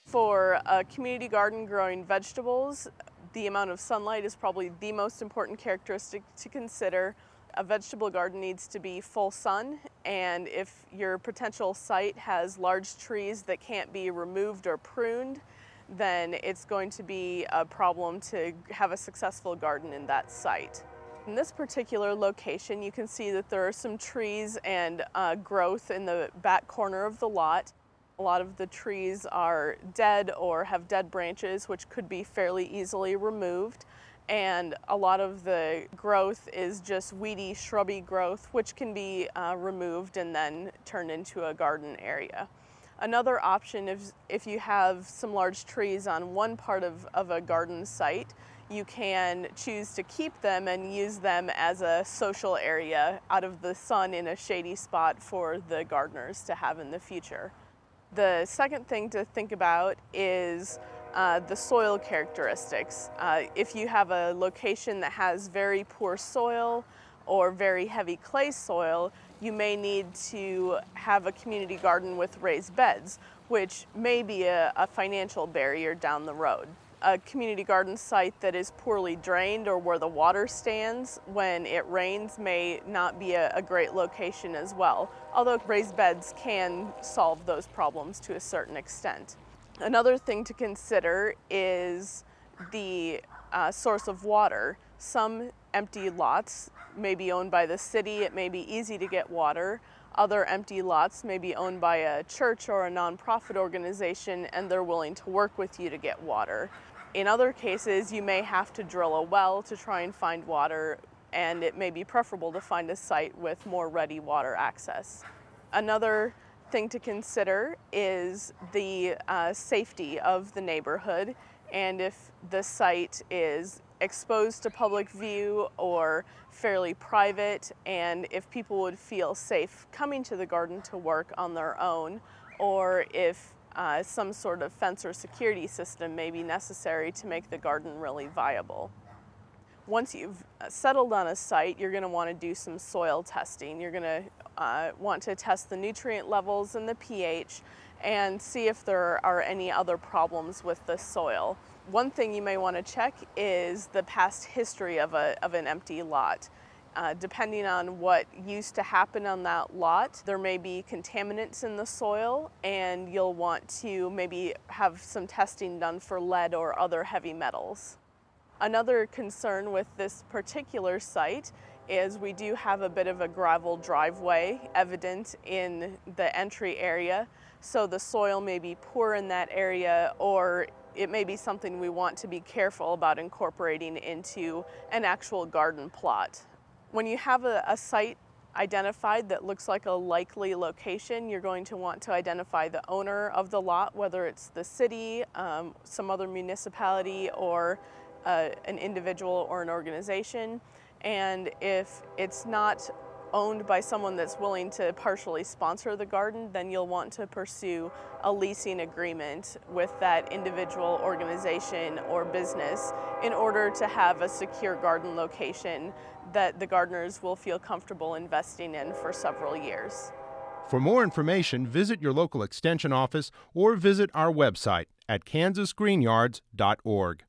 For a community garden growing vegetables, the amount of sunlight is probably the most important characteristic to consider. A vegetable garden needs to be full sun, and if your potential site has large trees that can't be removed or pruned, then it's going to be a problem to have a successful garden in that site. In this particular location, you can see that there are some trees and growth in the back corner of the lot. A lot of the trees are dead or have dead branches, which could be fairly easily removed. And a lot of the growth is just weedy, shrubby growth, which can be removed and then turned into a garden area. Another option is if you have some large trees on one part of a garden site, you can choose to keep them and use them as a social area out of the sun in a shady spot for the gardeners to have in the future. The second thing to think about is the soil characteristics. If you have a location that has very poor soil or very heavy clay soil, you may need to have a community garden with raised beds, which may be a financial barrier down the road. A community garden site that is poorly drained or where the water stands when it rains may not be a great location as well, although raised beds can solve those problems to a certain extent. Another thing to consider is the source of water. Some empty lots may be owned by the city. It may be easy to get water. Other empty lots may be owned by a church or a nonprofit organization, and they're willing to work with you to get water. In other cases, you may have to drill a well to try and find water, and it may be preferable to find a site with more ready water access. Another thing to consider is the safety of the neighborhood, and if the site is exposed to public view or fairly private, and if people would feel safe coming to the garden to work on their own, or if some sort of fence or security system may be necessary to make the garden really viable. Once you've settled on a site, you're going to want to do some soil testing. You're going to want to test the nutrient levels and the pH and see if there are any other problems with the soil. One thing you may want to check is the past history of an empty lot. Depending on what used to happen on that lot, there may be contaminants in the soil, and you'll want to maybe have some testing done for lead or other heavy metals. Another concern with this particular site is we do have a bit of a gravel driveway evident in the entry area, so the soil may be poor in that area, or it may be something we want to be careful about incorporating into an actual garden plot. When you have a site identified that looks like a likely location, you're going to want to identify the owner of the lot, whether it's the city, some other municipality, or an individual or an organization. And if it's not owned by someone that's willing to partially sponsor the garden, then you'll want to pursue a leasing agreement with that individual organization or business in order to have a secure garden location that the gardeners will feel comfortable investing in for several years. For more information, visit your local extension office or visit our website at kansasgreenyards.org.